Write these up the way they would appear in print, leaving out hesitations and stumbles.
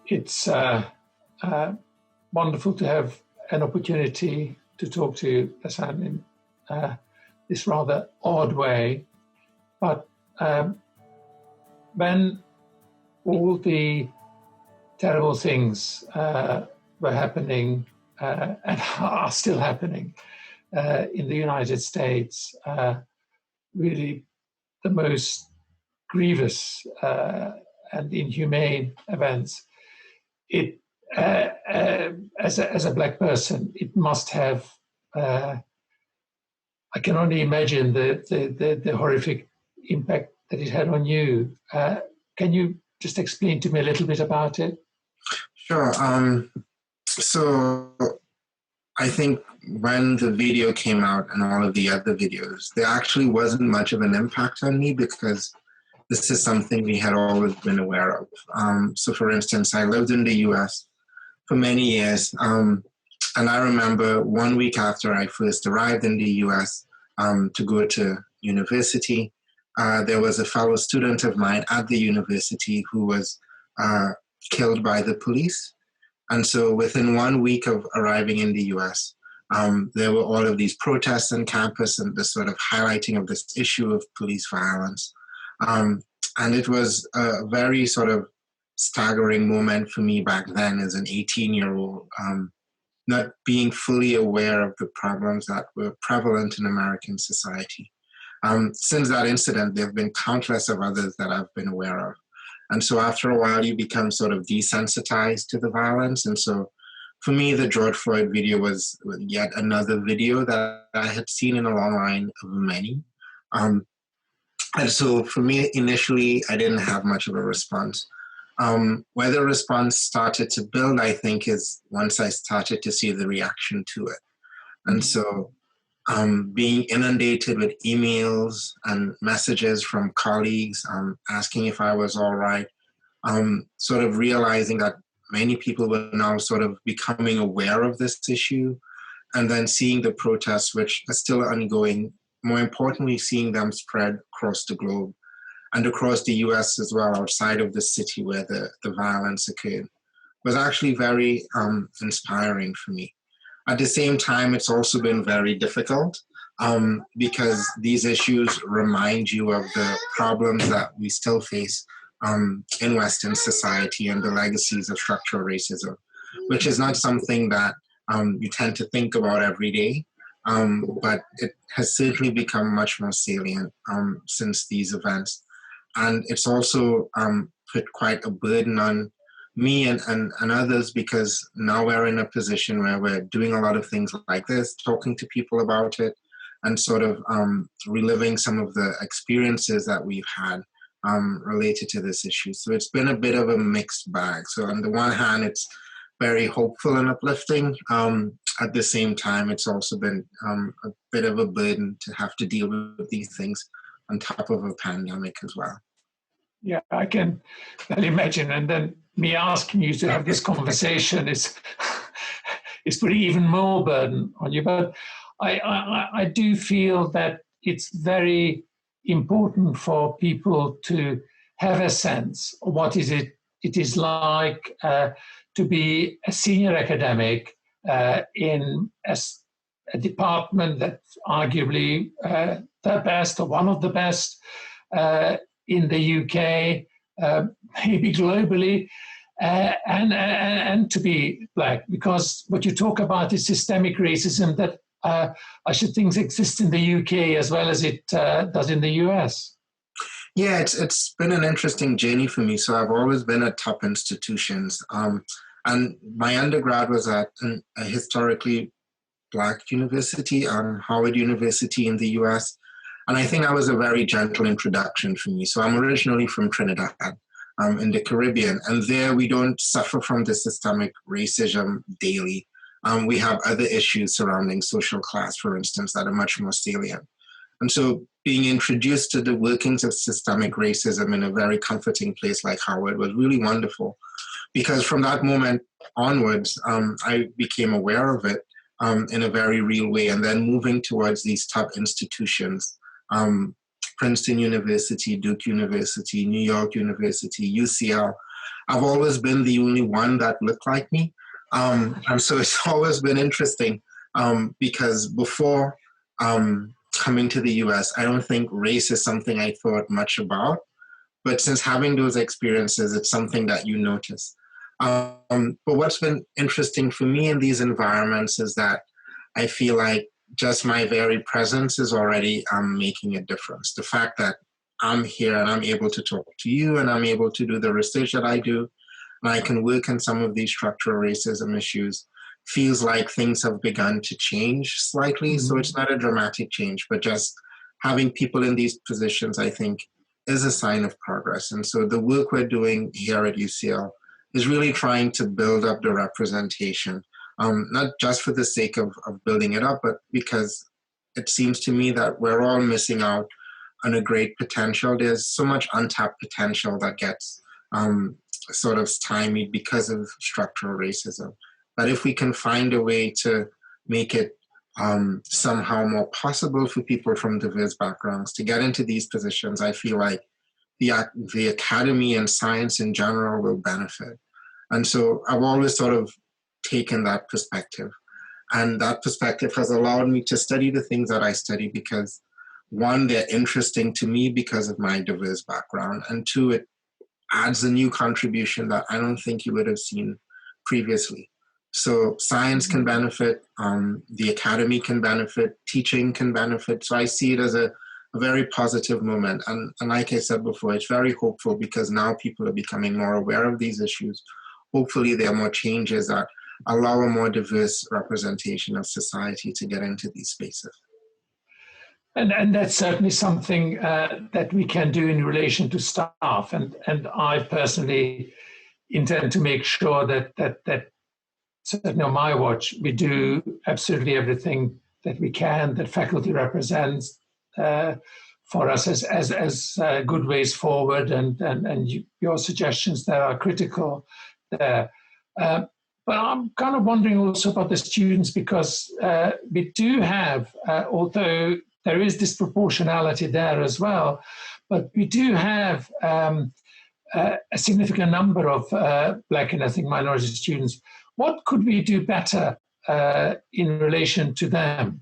It's wonderful to have an opportunity to talk to Lasana in this rather odd way. But when all the terrible things were happening and are still happening in the United States, really the most grievous and inhumane events, it as a black person, it must have. I can only imagine the horrific impact that it had on you. Can you just explain to me a little bit about it? Sure. So I think when the video came out and all of the other videos, there actually wasn't much of an impact on me because this is something we had always been aware of. So for instance, I lived in the US for many years. And I remember 1 week after I first arrived in the US to go to university, there was a fellow student of mine at the university who was killed by the police. And so within 1 week of arriving in the US, there were all of these protests on campus and the sort of highlighting of this issue of police violence. And it was a very sort of staggering moment for me back then as an 18-year-old, not being fully aware of the problems that were prevalent in American society. Since that incident, there have been countless of others that I've been aware of. And so after a while, you become sort of desensitized to the violence. And so for me, the George Floyd video was yet another video that I had seen in a long line of many. And so for me, initially, I didn't have much of a response. Where the response started to build, I think, is once I started to see the reaction to it. And so being inundated with emails and messages from colleagues asking if I was all right, sort of realizing that many people were now sort of becoming aware of this issue, and then seeing the protests, which are still ongoing, more importantly, seeing them spread across the globe and across the US as well, outside of the city where the violence occurred, was actually very inspiring for me. At the same time, it's also been very difficult because these issues remind you of the problems that we still face in Western society and the legacies of structural racism, which is not something that you tend to think about every day. But it has certainly become much more salient since these events. And it's also put quite a burden on me and others, because now we're in a position where we're doing a lot of things like this, talking to people about it, and sort of reliving some of the experiences that we've had related to this issue. So it's been a bit of a mixed bag. So on the one hand, it's very hopeful and uplifting. At the same time, it's also been a bit of a burden to have to deal with these things on top of a pandemic as well. Yeah, I can well imagine. And then me asking you to have this conversation is putting even more burden on you. But I do feel that it's very important for people to have a sense of what it is like to be a senior academic in a department that's arguably the best or one of the best in the UK, maybe globally, and to be black, because what you talk about is systemic racism that I should think exists in the UK as well as it does in the US. Yeah, it's been an interesting journey for me. So I've always been at top institutions. And my undergrad was at a historically Black university, Howard University in the US. And I think that was a very gentle introduction for me. So I'm originally from Trinidad in the Caribbean. And there we don't suffer from the systemic racism daily. We have other issues surrounding social class, for instance, that are much more salient. And so being introduced to the workings of systemic racism in a very comforting place like Howard was really wonderful, because from that moment onwards, I became aware of it in a very real way. And then moving towards these top institutions, Princeton University, Duke University, New York University, UCL, I've always been the only one that looked like me. And so it's always been interesting because before coming to the US, I don't think race is something I thought much about. But since having those experiences, it's something that you notice. But what's been interesting for me in these environments is that I feel like just my very presence is already making a difference. The fact that I'm here and I'm able to talk to you and I'm able to do the research that I do, and I can work on some of these structural racism issues, feels like things have begun to change slightly. So it's not a dramatic change, but just having people in these positions, I think, is a sign of progress. And so the work we're doing here at UCL is really trying to build up the representation, not just for the sake of building it up, but because it seems to me that we're all missing out on a great potential. There's so much untapped potential that gets sort of stymied because of structural racism. But if we can find a way to make it somehow more possible for people from diverse backgrounds to get into these positions, I feel like the academy and science in general will benefit. And so I've always sort of taken that perspective. And that perspective has allowed me to study the things that I study because, one, they're interesting to me because of my diverse background, and two, it adds a new contribution that I don't think you would have seen previously. So science can benefit, the academy can benefit, teaching can benefit. So I see it as a very positive moment. And like I said before, it's very hopeful because now people are becoming more aware of these issues. Hopefully there are more changes that allow a more diverse representation of society to get into these spaces. And that's certainly something that we can do in relation to staff. And I personally intend to make sure that certainly on my watch, we do absolutely everything that we can, that faculty represents for us as good ways forward, and your suggestions there are critical there. But I'm kind of wondering also about the students because we do have, although there is disproportionality there as well, but we do have a significant number of Black and ethnic minority students. What could we do better in relation to them?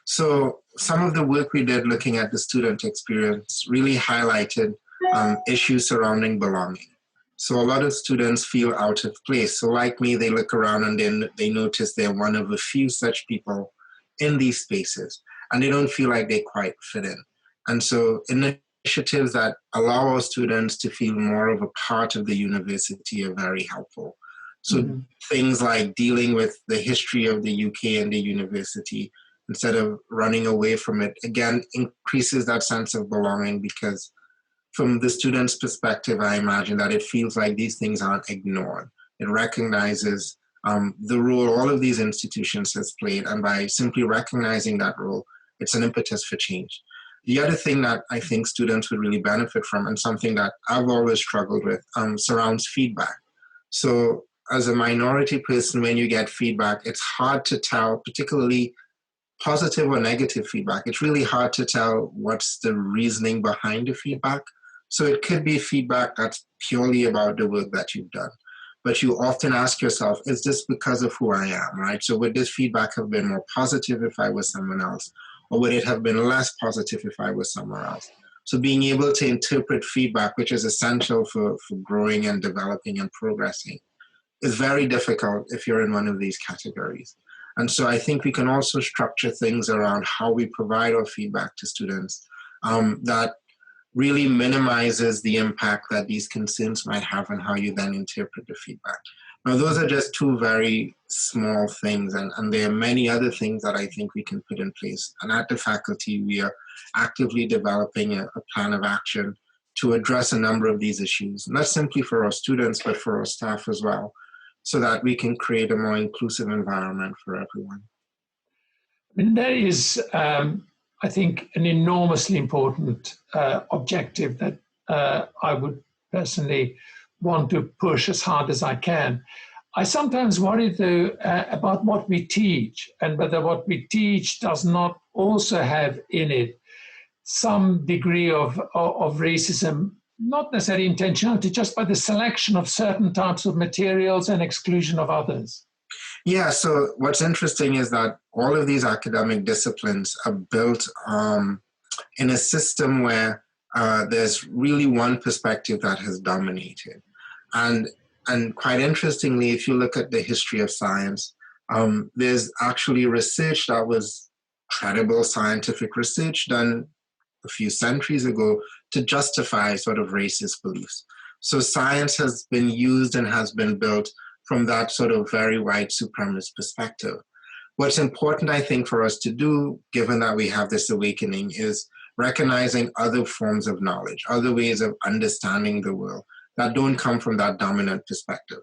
So some of the work we did looking at the student experience really highlighted issues surrounding belonging. So a lot of students feel out of place. So like me, they look around and then they notice they're one of a few such people in these spaces, and they don't feel like they quite fit in. And so initiatives that allow our students to feel more of a part of the university are very helpful. So things like dealing with the history of the UK and the university instead of running away from it, again, increases that sense of belonging because from the student's perspective, I imagine that it feels like these things aren't ignored. It recognizes the role all of these institutions has played, and by simply recognizing that role, it's an impetus for change. The other thing that I think students would really benefit from, and something that I've always struggled with, surrounds feedback. So as a minority person, when you get feedback, it's hard to tell, particularly positive or negative feedback. It's really hard to tell what's the reasoning behind the feedback. So it could be feedback that's purely about the work that you've done. But you often ask yourself, is this because of who I am, right? So would this feedback have been more positive if I was someone else? Or would it have been less positive if I was somewhere else? So being able to interpret feedback, which is essential for growing and developing and progressing, is very difficult if you're in one of these categories. And so I think we can also structure things around how we provide our feedback to students that really minimizes the impact that these concerns might have on how you then interpret the feedback. Now, those are just two very small things, and there are many other things that I think we can put in place. And at the faculty, we are actively developing a plan of action to address a number of these issues, not simply for our students, but for our staff as well, so that we can create a more inclusive environment for everyone. And that is, I think, an enormously important objective that I would personally want to push as hard as I can. I sometimes worry, though, about what we teach and whether what we teach does not also have in it some degree of racism not necessarily intentionality, just by the selection of certain types of materials and exclusion of others? Yeah, so what's interesting is that all of these academic disciplines are built in a system where there's really one perspective that has dominated. And quite interestingly, if you look at the history of science, there's actually research that was credible scientific research done a few centuries ago to justify sort of racist beliefs. So science has been used and has been built from that sort of very white supremacist perspective. What's important, I think, for us to do, given that we have this awakening, is recognizing other forms of knowledge, other ways of understanding the world that don't come from that dominant perspective.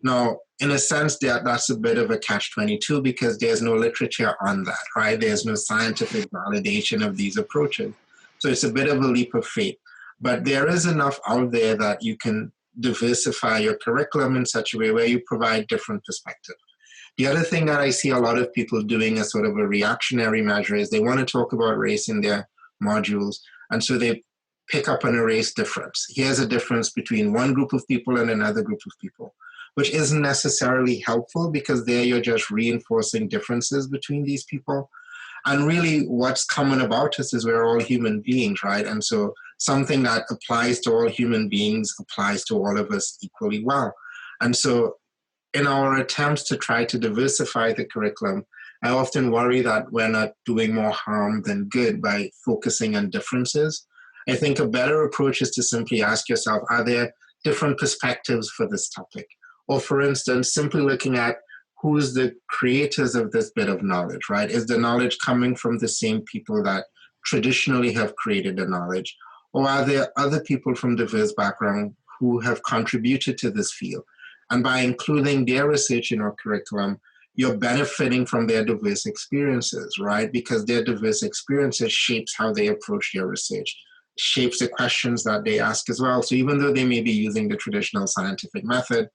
Now, in a sense, that's a bit of a catch-22 because there's no literature on that, right? There's no scientific validation of these approaches. So it's a bit of a leap of faith. But there is enough out there that you can diversify your curriculum in such a way where you provide different perspectives. The other thing that I see a lot of people doing as sort of a reactionary measure is they want to talk about race in their modules, and so they pick up on a race difference. Here's a difference between one group of people and another group of people, which isn't necessarily helpful because there you're just reinforcing differences between these people. And really what's common about us is we're all human beings, right? And so something that applies to all human beings applies to all of us equally well. And so in our attempts to try to diversify the curriculum, I often worry that we're not doing more harm than good by focusing on differences. I think a better approach is to simply ask yourself, are there different perspectives for this topic? Or for instance, simply looking at who's the creators of this bit of knowledge, right? Is the knowledge coming from the same people that traditionally have created the knowledge? Or are there other people from diverse backgrounds who have contributed to this field? And by including their research in our curriculum, you're benefiting from their diverse experiences, right? Because their diverse experiences shapes how they approach their research, shapes the questions that they ask as well. So even though they may be using the traditional scientific method,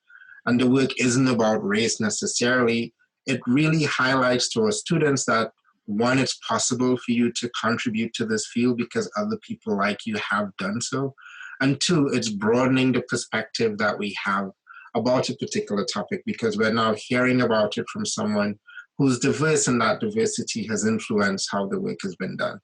and the work isn't about race necessarily, it really highlights to our students that, one, it's possible for you to contribute to this field because other people like you have done so. And two, it's broadening the perspective that we have about a particular topic because we're now hearing about it from someone who's diverse, and that diversity has influenced how the work has been done.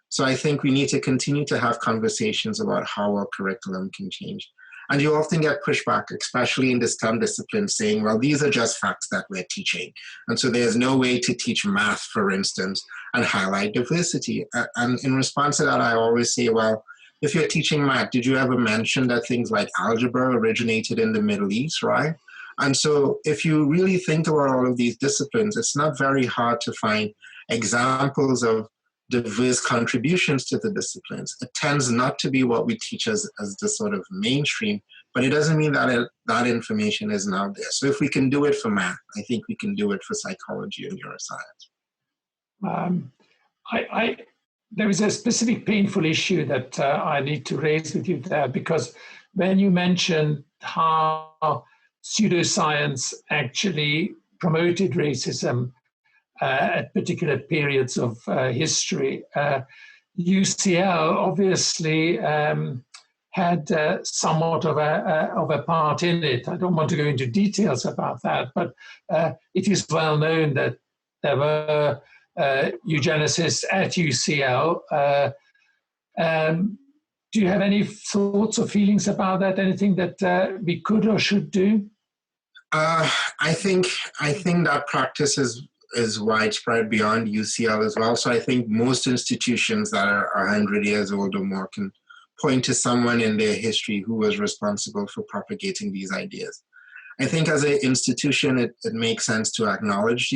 So I think we need to continue to have conversations about how our curriculum can change. And you often get pushback, especially in the STEM discipline, saying, well, these are just facts that we're teaching. And so there's no way to teach math, for instance, and highlight diversity. And in response to that, I always say, well, if you're teaching math, did you ever mention that things like algebra originated in the Middle East, right? And so if you really think about all of these disciplines, it's not very hard to find examples of diverse contributions to the disciplines. It tends not to be what we teach as the sort of mainstream, but it doesn't mean that that information isn't out there. So if we can do it for math, I think we can do it for psychology and neuroscience. There is a specific painful issue that I need to raise with you there, because when you mentioned how pseudoscience actually promoted racism at particular periods of history, UCL obviously had somewhat of a part in it. I don't want to go into details about that, but it is well known that there were eugenicists at UCL. Do you have any thoughts or feelings about that? Anything that we could or should do? I think that practice is widespread beyond UCL as well. So I think most institutions that are 100 years old or more can point to someone in their history who was responsible for propagating these ideas. I think as an institution, it makes sense to acknowledge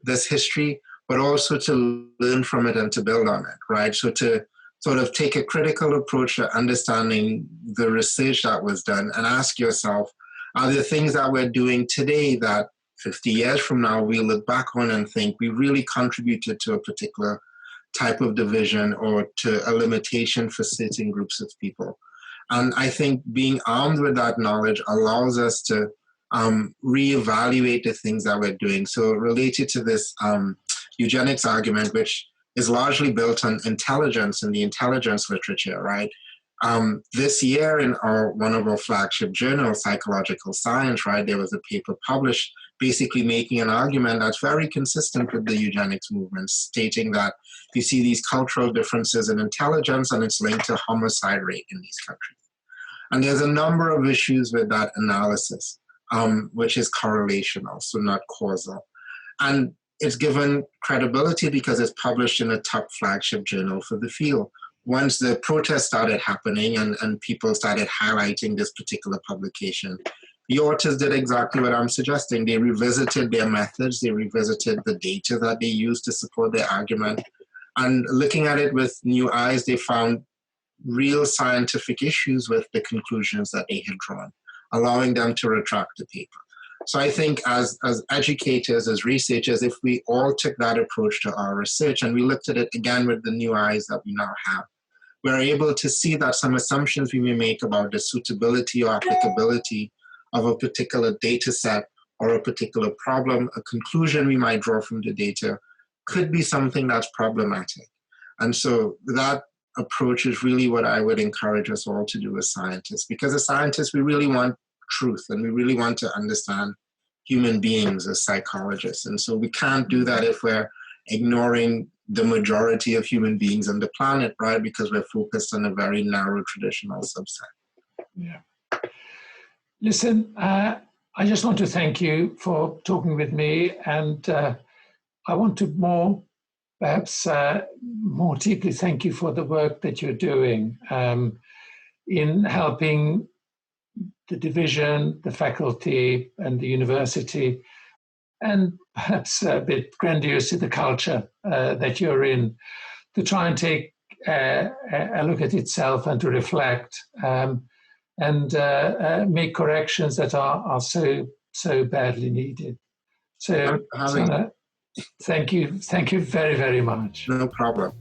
this history, but also to learn from it and to build on it, right? So to sort of take a critical approach to understanding the research that was done and ask yourself, are there things that we're doing today that 50 years from now we look back on and think we really contributed to a particular type of division or to a limitation for certain groups of people? And I think being armed with that knowledge allows us to reevaluate the things that we're doing. So related to this eugenics argument, which is largely built on intelligence and the intelligence literature, right? This year in one of our flagship journals, Psychological Science, right, there was a paper published basically making an argument that's very consistent with the eugenics movement, stating that you see these cultural differences in intelligence and it's linked to homicide rate in these countries. And there's a number of issues with that analysis, which is correlational, so not causal. And it's given credibility because it's published in a top flagship journal for the field. Once the protests started happening and people started highlighting this particular publication, the authors did exactly what I'm suggesting. They revisited their methods, they revisited the data that they used to support their argument, and looking at it with new eyes, they found real scientific issues with the conclusions that they had drawn, allowing them to retract the paper. So I think as educators, as researchers, if we all took that approach to our research and we looked at it again with the new eyes that we now have, we're able to see that some assumptions we may make about the suitability or applicability of a particular data set or a particular problem, a conclusion we might draw from the data, could be something that's problematic. And so that approach is really what I would encourage us all to do as scientists. Because as scientists, we really want truth and we really want to understand human beings as psychologists. And so we can't do that if we're ignoring the majority of human beings on the planet, right? Because we're focused on a very narrow traditional subset. Yeah. Listen, I just want to thank you for talking with me, and I want to perhaps more deeply thank you for the work that you're doing in helping the division, the faculty, and the university, and perhaps a bit grandiosely the culture that you're in, to try and take a look at itself and to reflect and make corrections that are so badly needed. So, Sana, thank you very, very much. No problem.